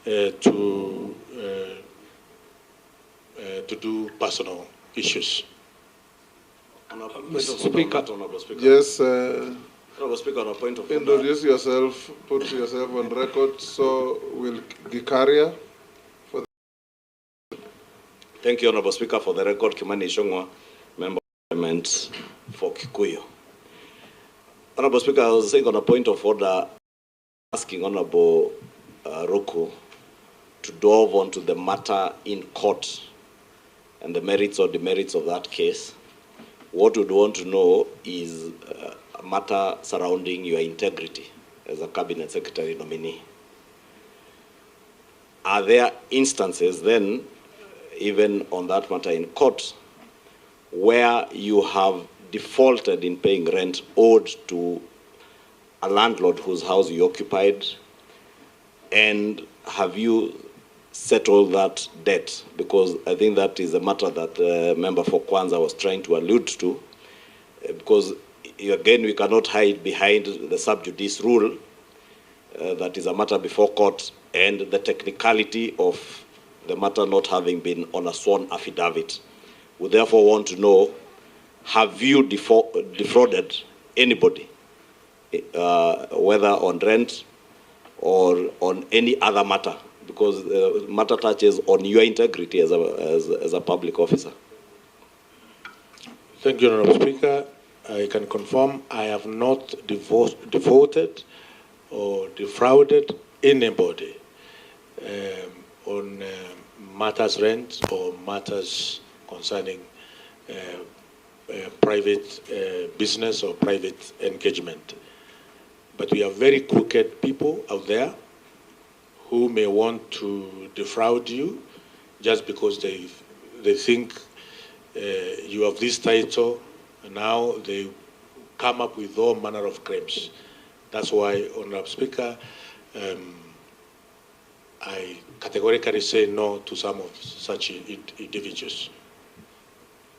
to do personal issues. Mr. Speaker. Yes, Honorable Speaker, on a point of introduce yourself, put yourself on record, so will Gikaria. Thank you, Honorable Speaker. For the record, Kimani Ichung'wah, Member of Parliament for Kikuyu. Honorable Speaker, I was saying on a point of order, asking Honorable Ruku to delve onto the matter in court and the merits or demerits of that case. What we'd want to know is a matter surrounding your integrity as a Cabinet Secretary nominee. Are there instances then, even on that matter in court, where you have defaulted in paying rent owed to a landlord whose house you occupied, and have you settled that debt? Because I think that is a matter that Member for Kwanza was trying to allude to, because again, we cannot hide behind the sub judice rule that is a matter before court and the technicality of the matter not having been on a sworn affidavit. We therefore want to know, have you defrauded anybody, whether on rent or on any other matter? Because the matter touches on your integrity as a public officer. Thank you, Honorable Speaker. I can confirm I have not defaulted or defrauded anybody on matters rent or matters concerning private business or private engagement. But we have very crooked people out there who may want to defraud you just because they think you have this title, and now they come up with all manner of claims. That's why, Honorable Speaker, I categorically say no to some of such individuals.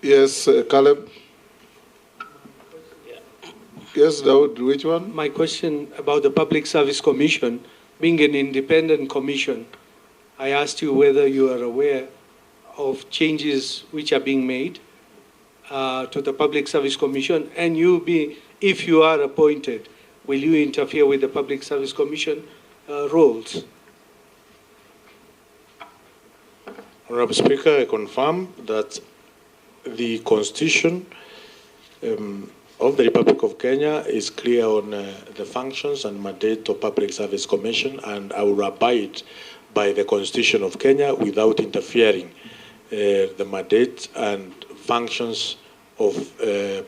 Yes, Caleb. Yeah. Yes, Daud, which one? My question about the Public Service Commission, being an independent commission, I asked you whether you are aware of changes which are being made to the Public Service Commission, and if you are appointed, will you interfere with the Public Service Commission roles? Honorable Speaker, I confirm that the Constitution of the Republic of Kenya is clear on the functions and mandate of Public Service Commission, and I will abide by the Constitution of Kenya without interfering the mandate and functions of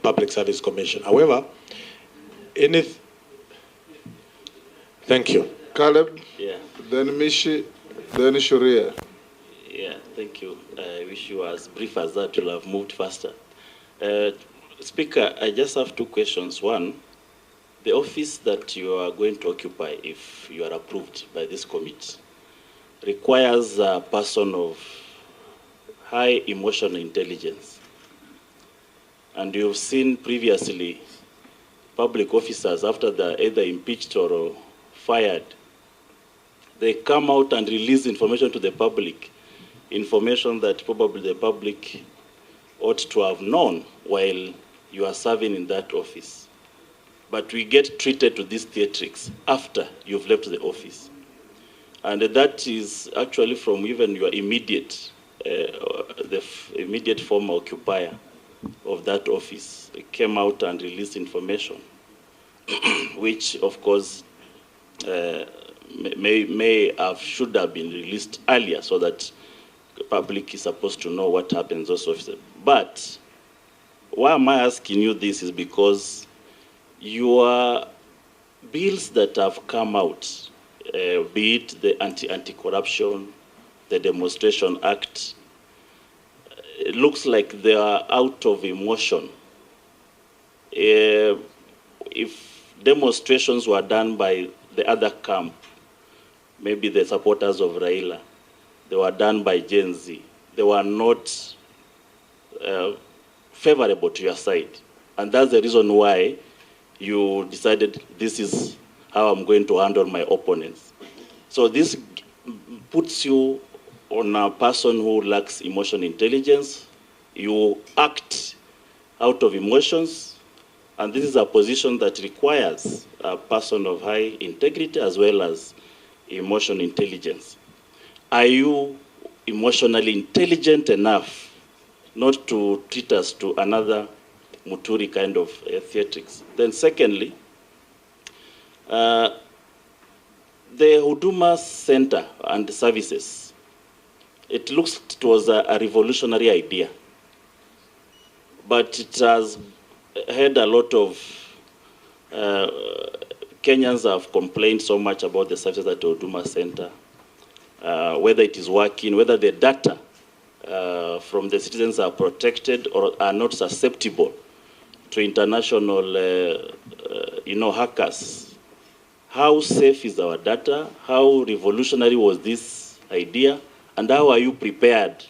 Public Service Commission. However, thank you. Caleb? Yeah. Then Mishi, then Shuria. Yeah, thank you. I wish you were as brief as that, you'll have moved faster. Speaker, I just have two questions. One, the office that you are going to occupy, if you are approved by this committee, requires a person of high emotional intelligence. And you've seen previously public officers, after they're either impeached or fired, they come out and release information to the public, information that probably the public ought to have known while you are serving in that office. But we get treated to these theatrics after you've left the office. And that is actually from even your immediate, the immediate former occupier of that office. They came out and released information, which of course should have been released earlier, so that the public is supposed to know what happens also. But why am I asking you this is because your bills that have come out, be it the Anti-Corruption, the Demonstration Act, it looks like they are out of emotion. If demonstrations were done by the other camp, maybe the supporters of Raila, they were done by Gen Z, they were not favorable to your side. And that's the reason why you decided this is how I'm going to handle my opponents. So this puts you on a person who lacks emotional intelligence. You act out of emotions, and this is a position that requires a person of high integrity as well as emotional intelligence. Are you emotionally intelligent enough not to treat us to another Muturi kind of theatrics? Then secondly, the Huduma Center and services, it looks it was a revolutionary idea, but it has had a lot of Kenyans have complained so much about the services at Huduma Center, whether it is working, whether the data from the citizens are protected or are not susceptible to international, hackers. How safe is our data? How revolutionary was this idea? And how are you prepared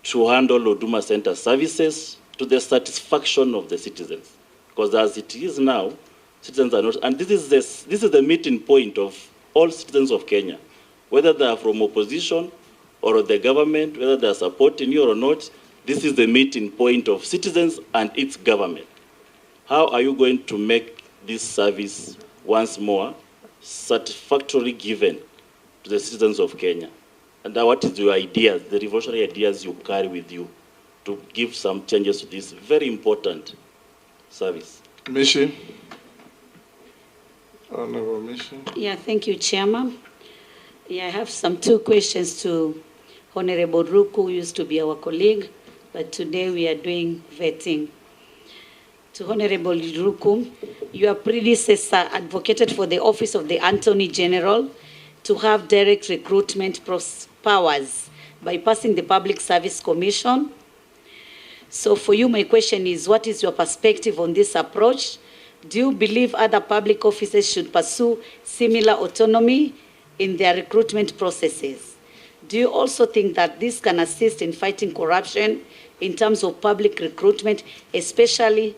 to handle Huduma Center services to the satisfaction of the citizens? Because as it is now, citizens are not, and this is the meeting point of all citizens of Kenya, whether they are from opposition or the government, whether they are supporting you or not, this is the meeting point of citizens and its government. How are you going to make this service once more satisfactorily given to the citizens of Kenya? And what is your ideas, the revolutionary ideas you carry with you to give some changes to this very important service? Mishi. Honorable Mishi. Yeah, thank you, Chairman. Yeah, I have two questions to Honorable Ruku, who used to be our colleague, but today we are doing vetting. To Honorable Ruku, your predecessor advocated for the Office of the Attorney General to have direct recruitment powers by passing the Public Service Commission. So for you, my question is, what is your perspective on this approach? Do you believe other public offices should pursue similar autonomy in their recruitment processes? Do you also think that this can assist in fighting corruption in terms of public recruitment, especially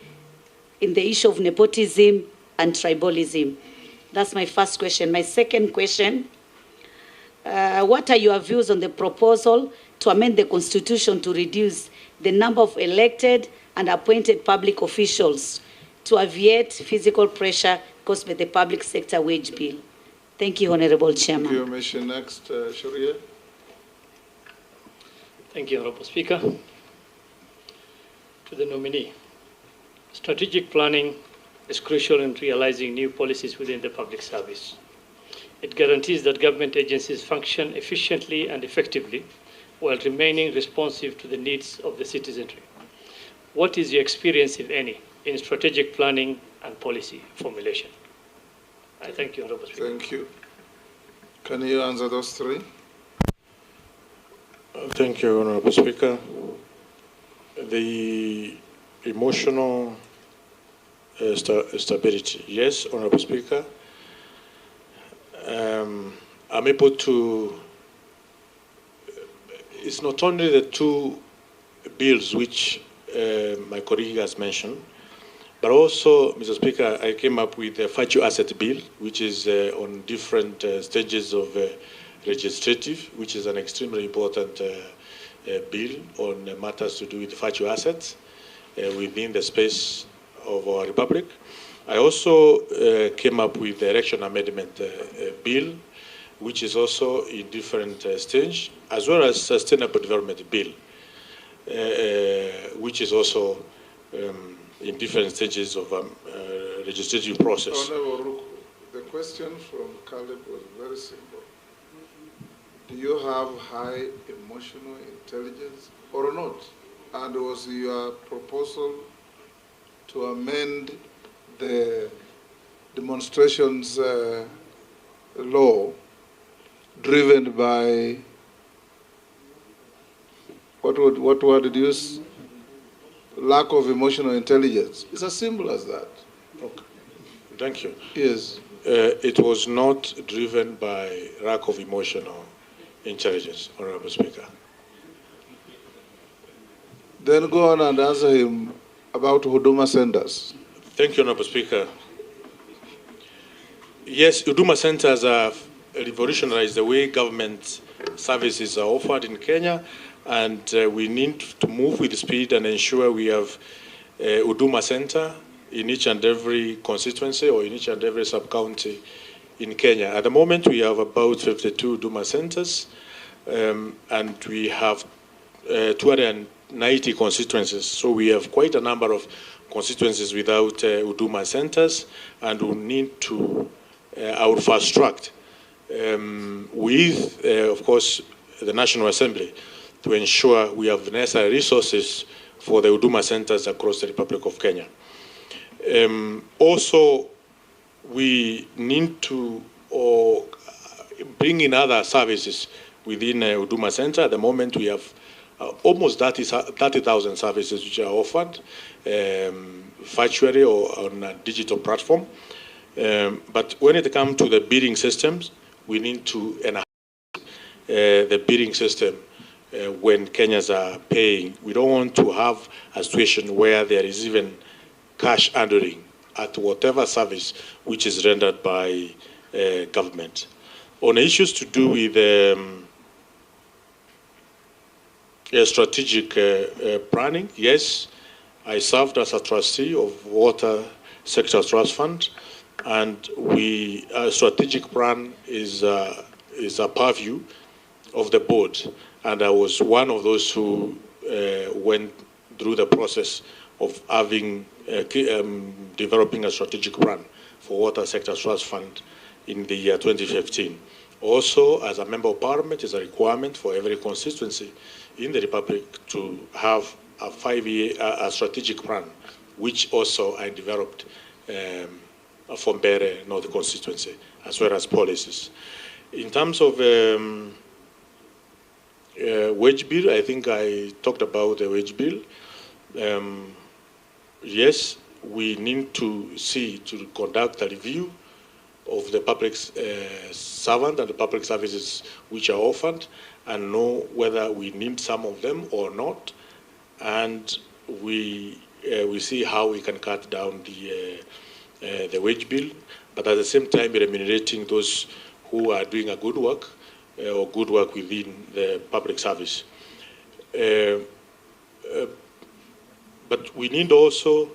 in the issue of nepotism and tribalism? That's my first question. My second question, what are your views on the proposal to amend the Constitution to reduce the number of elected and appointed public officials to alleviate physical pressure caused by the public sector wage bill? Thank you, Honorable Chairman. Thank you, Mishi. Next, Sharia. Thank you, Honorable Speaker. To the nominee, strategic planning is crucial in realizing new policies within the public service. It guarantees that government agencies function efficiently and effectively while remaining responsive to the needs of the citizenry. What is your experience, if any, in strategic planning and policy formulation? I thank you, Honorable Speaker. Thank you. Can you answer those three? Thank you, Honorable Speaker. The emotional stability. Yes, Honorable Speaker. I'm able to, it's not only the two bills which my colleague has mentioned, but also, Mr. Speaker, I came up with the virtue asset bill, which is on different stages of legislative, which is an extremely important bill on matters to do with virtue assets within the space of our republic. I also came up with the election amendment bill, which is also in different stage, as well as sustainable development bill, which is also in different stages of legislative process. Honorable Ruku, the question from Caleb was very simple. Do you have high emotional intelligence or not? And was your proposal to amend the demonstrations law driven by, what word did you use? Lack of emotional intelligence. It's as simple as that. Okay. Thank you. Yes. It was not driven by lack of emotional intelligence, Honorable Speaker. Then go on and answer him about Huduma centers. Thank you, Honorable Speaker. Yes, Huduma centers are revolutionize the way government services are offered in Kenya, and we need to move with speed and ensure we have a Huduma Center in each and every constituency or in each and every sub-county in Kenya. At the moment, we have about 52 Huduma Centers, and we have 290 constituencies. So we have quite a number of constituencies without Huduma Centers, and we need to our fast track with, of course, the National Assembly to ensure we have the necessary resources for the Huduma Centers across the Republic of Kenya. Also, we need to bring in other services within Huduma Center. At the moment, we have almost 30,000 services which are offered virtually or on a digital platform. But when it comes to the bidding systems, we need to enhance the bidding system when Kenyans are paying. We don't want to have a situation where there is even cash handling at whatever service which is rendered by government. On issues to do with strategic planning, yes, I served as a trustee of Water Sector Trust Fund, and a strategic plan is a purview of the board, and I was one of those who went through the process of having developing a strategic plan for Water Sector Trust Fund in the year 2015. Also, as a member of parliament, it's a requirement for every constituency in the Republic to have a 5-year strategic plan, which also I developed for Mbere North constituency, as well as policies. In terms of wage bill, I think I talked about the wage bill. Yes, we need to conduct a review of the public servant and the public services which are offered, and know whether we need some of them or not, and we see how we can cut down the wage bill, but at the same time remunerating those who are doing a good work or good work within the public service. But we need also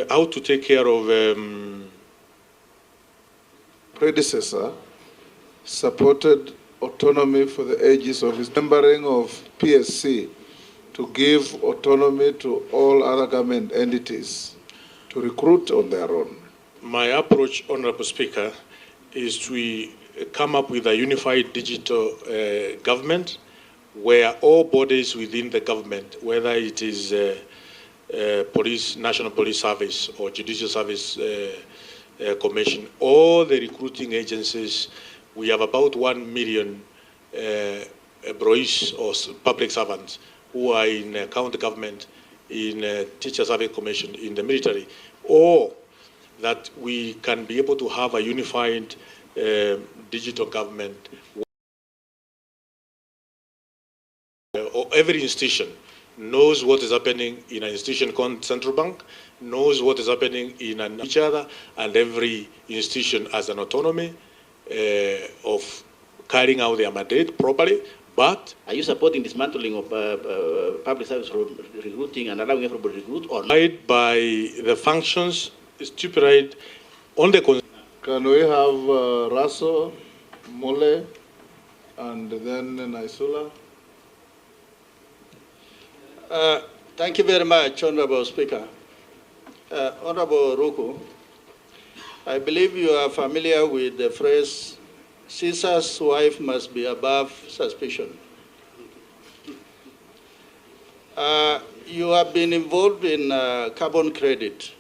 how to take care of predecessor supported autonomy for the ages of his membering of PSC to give autonomy to all other government entities to recruit on their own. My approach, Honorable Speaker, is to come up with a unified digital government where all bodies within the government, whether it is police, National Police Service or Judicial Service Commission, all the recruiting agencies, we have about 1 million employees or public servants who are in county government, in Teacher Service Commission, in the military, or that we can be able to have a unified digital government or every institution knows what is happening in an institution called Central Bank, knows what is happening in each other, and every institution has an autonomy of carrying out their mandate properly. But are you supporting dismantling of public service recruiting and allowing everybody to recruit, or not? By the functions stipulated on the Can we have Raso, Mole, and then Naisula? Thank you very much, Honorable Speaker. Honorable Ruku, I believe you are familiar with the phrase, Caesar's wife must be above suspicion. You have been involved in carbon credit,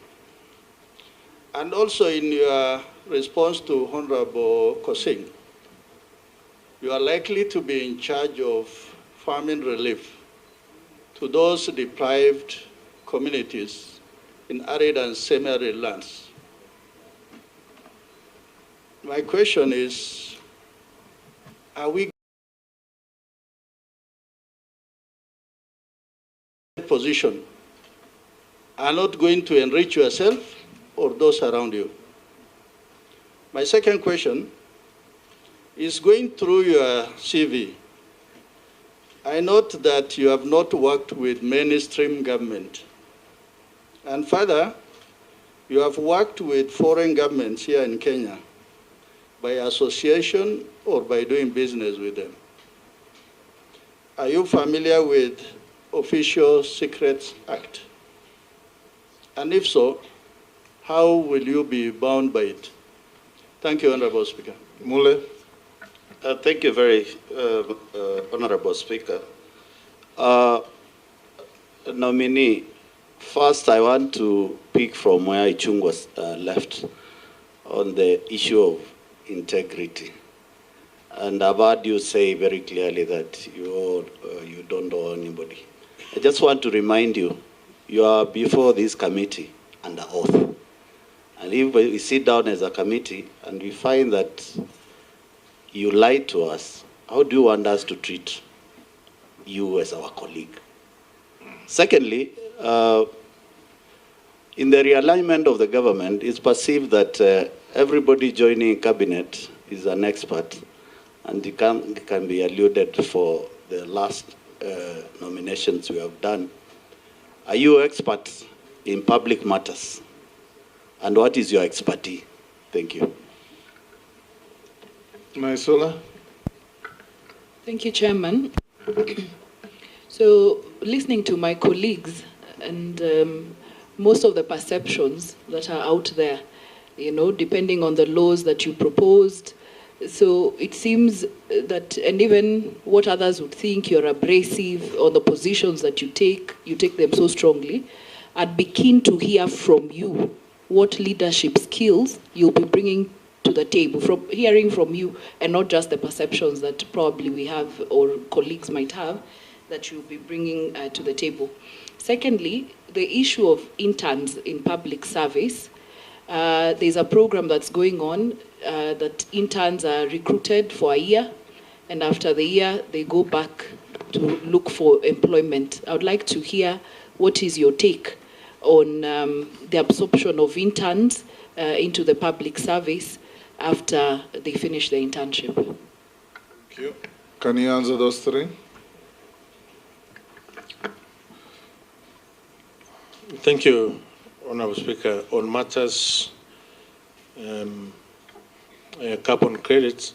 and also in your response to Honorable Kosing, you are likely to be in charge of famine relief to those deprived communities in arid and semi-arid lands. My question is, are we position are not going to enrich yourself or those around you? My second question is going through your CV. I note that you have not worked with mainstream government. And further, you have worked with foreign governments here in Kenya by association or by doing business with them. Are you familiar with Official Secrets Act? And if so, how will you be bound by it? Thank you, Honorable Speaker. Mule. Thank you very, Honorable Speaker. Nominee, first I want to pick from where Ichung was left on the issue of integrity. And I've heard you say very clearly that you don't owe anybody. I just want to remind you, you are before this committee under oath. And if we sit down as a committee and we find that you lied to us, how do you want us to treat you as our colleague? Secondly, in the realignment of the government, it's perceived that everybody joining cabinet is an expert, and it can be alluded for the last nominations we have done. Are you experts in public matters? And what is your expertise? Thank you. Naisola. Thank you, Chairman. So, listening to my colleagues and most of the perceptions that are out there, you know, depending on the laws that you proposed, so it seems that, and even what others would think, you're abrasive on the positions that you take them so strongly. I'd be keen to hear from you what leadership skills you'll be bringing to the table, from hearing from you, and not just the perceptions that probably we have or colleagues might have, that you'll be bringing to the table. Secondly, the issue of interns in public service. There's a program that's going on that interns are recruited for a year, and after the year, they go back to look for employment. I would like to hear what is your take on the absorption of interns into the public service after they finish their internship. Thank you. Can you answer those three? Thank you, Honorable Speaker. On matters carbon credits,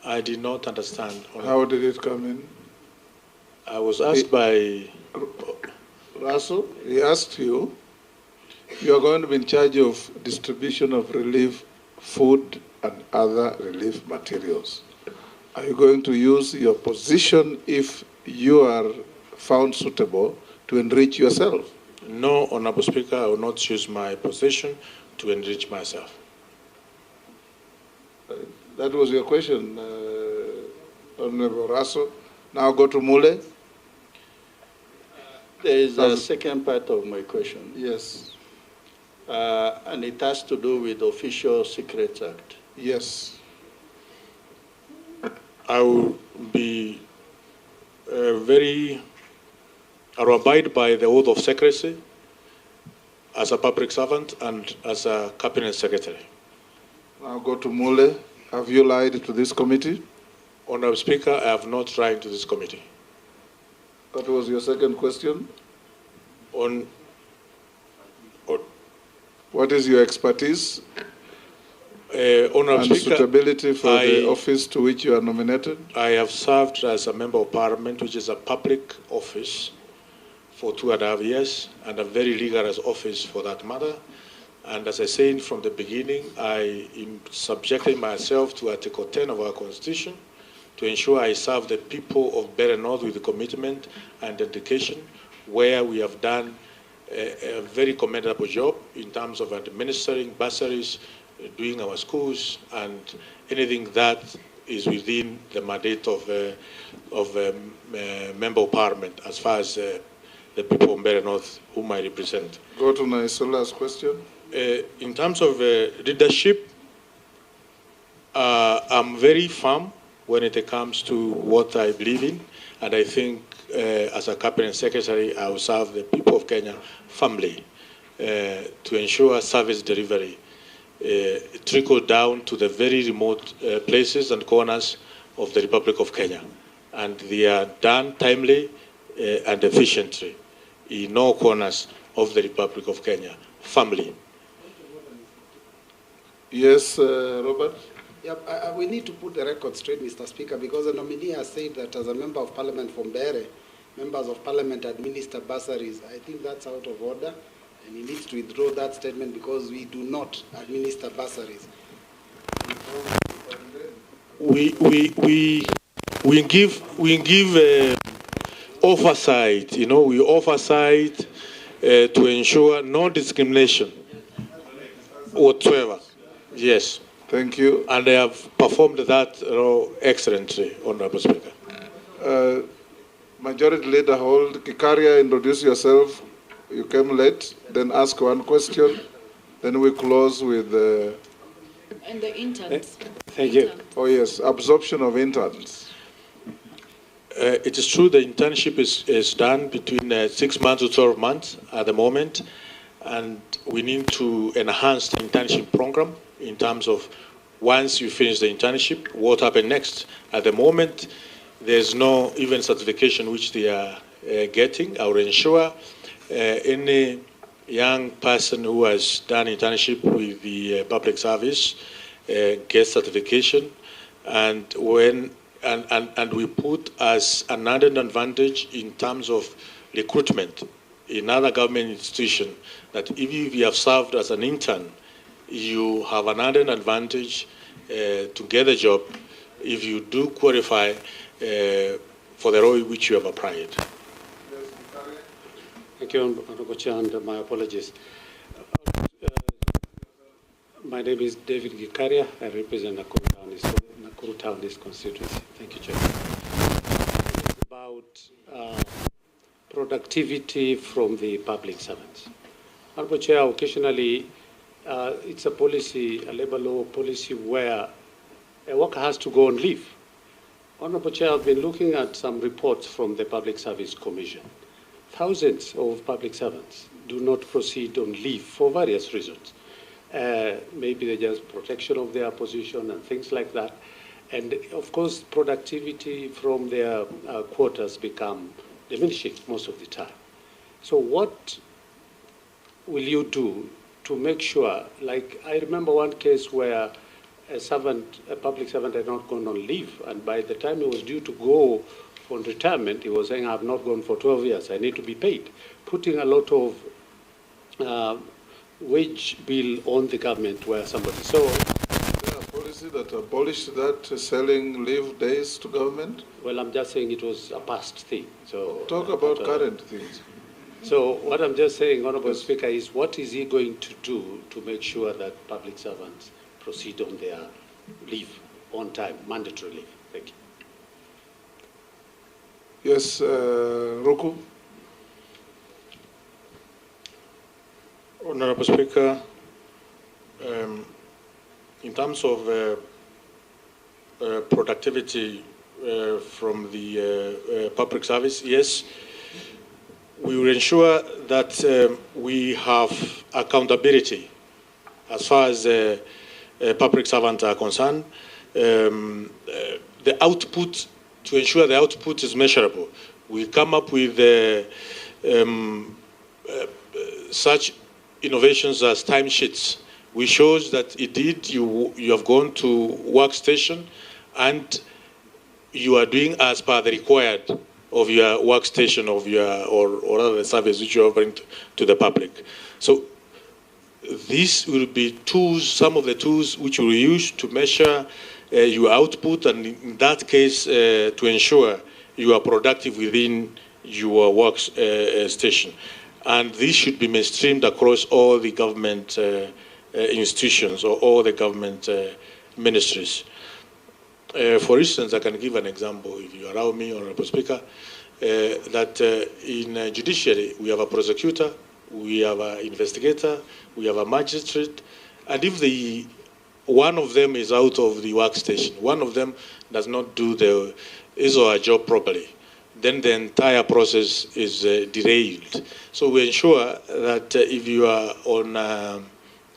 I did not understand. How did it come in? I was asked by Russell, he asked you, you are going to be in charge of distribution of relief food and other relief materials. Are you going to use your position, if you are found suitable, to enrich yourself? No, Honorable Speaker, I will not use my position to enrich myself. That was your question, Honorable Russell. Now go to Mule. There is a second part of my question. Yes. And it has to do with the Official Secrets Act. Yes. I will be I will abide by the oath of secrecy as a public servant and as a cabinet secretary. Now go to Mule. Have you lied to this committee? Honorable Speaker, I have not lied to this committee. That was your second question. What is your expertise Honorable and Speaker, suitability for the office to which you are nominated? I have served as a member of parliament, which is a public office, for 2.5 years, and a very rigorous office for that matter. And as I said from the beginning, I am subjecting myself to Article 10 of our Constitution to ensure I serve the people of Better North with commitment and dedication, where we have done a very commendable job in terms of administering bursaries, doing our schools, and anything that is within the mandate of a member of parliament as far as the people of Better North whom I represent. Go to Naisola's question. In terms of leadership, I'm very firm when it comes to what I believe in, and I think as a cabinet secretary, I will serve the people of Kenya firmly to ensure service delivery trickle down to the very remote places and corners of the Republic of Kenya. And they are done timely and efficiently in all corners of the Republic of Kenya. Family. Yes, Robert? Yeah, we need to put the record straight, Mr. Speaker, because the nominee has said that as a member of parliament from Bere, members of parliament administer bursaries. I think that's out of order, and he needs to withdraw that statement because we do not administer bursaries. We give oversight. You know, we oversight to ensure no discrimination whatsoever. Yes. Thank you. And they have performed that excellently, Honorable Speaker. Majority Leader Hold, Kikaria, introduce yourself. You came late, then ask one question. Then we close with And the interns. Thank you. Oh yes, absorption of interns. It is true the internship is done between 6 months to 12 months at the moment, and we need to enhance the internship program in terms of once you finish the internship, what happens next. At the moment, there's no even certification which they are getting. I will ensure any young person who has done internship with the public service gets certification, and we put as an added advantage in terms of recruitment in other government institutions that if you have served as an intern, you have an added advantage to get a job if you do qualify for the role which you have applied. Thank you, Honorable Chair, and my apologies. My name is David Gikaria. I represent Nakuru Town East constituency. Thank you, Chair. It's about productivity from the public servants. Honorable Chair, occasionally it's a policy, a labor law policy where a worker has to go on leave. Honorable Chair, I've been looking at some reports from the Public Service Commission. Thousands of public servants do not proceed on leave for various reasons. Maybe they just protection of their position and things like that. And of course, productivity from their quarters become diminishing most of the time. So what will you do to make sure, like I remember one case where a public servant had not gone on leave, and by the time he was due to go on retirement, he was saying, I have not gone for 12 years, I need to be paid, putting a lot of wage bill on the government where somebody, so. Is there a policy that abolished that selling leave days to government? Well, I'm just saying it was a past thing. So talk about current things. So what I'm just saying, Honorable Speaker, is what is he going to do to make sure that public servants proceed on their leave on time, mandatory leave? Thank you. Yes, Ruku. Honorable Speaker, in terms of productivity from the public service, yes, we will ensure that we have accountability as far as public servants are concerned. The output, to ensure the output is measurable, we come up with such innovations as timesheets, which shows that indeed you have gone to workstation and you are doing as per the required of your workstation of your or other service which you're offering to the public. So these will be tools, some of the tools which we will use to measure your output, and in that case to ensure you are productive within your work station. And this should be mainstreamed across all the government institutions or all the government ministries. For instance, I can give an example, if you allow me, Honorable Speaker, that in judiciary, we have a prosecutor, we have an investigator, we have a magistrate, and if one of them is out of the workstation, one of them does not do his or her job properly, then the entire process is derailed. So we ensure that if you are on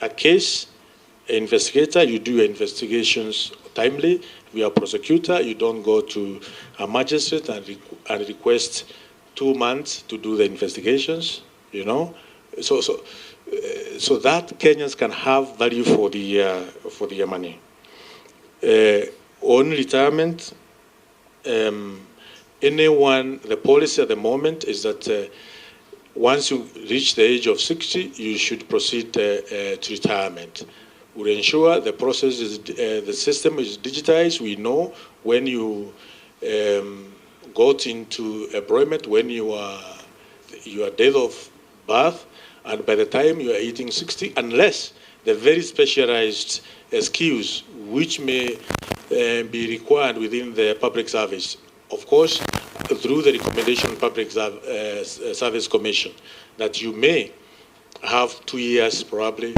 a case investigator, you do your investigations timely. If you are a prosecutor, you don't go to a magistrate and request 2 months to do the investigations, you know. So that Kenyans can have value for their money. On retirement, the policy at the moment is that once you reach the age of 60, you should proceed to retirement. We ensure the process is, the system is digitized. We know when you got into employment, when your date of birth, and by the time you are hitting 60, unless the very specialized skills which may be required within the public service, of course, through the recommendation of Public Service Commission, that you may have 2 years probably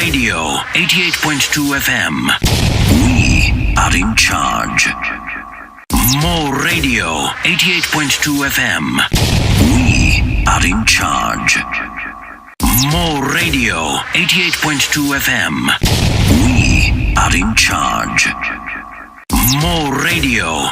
Radio 88.2 FM. We are in charge. More Radio 88.2 FM. We are in charge. More Radio 88.2 FM. We are in charge. More Radio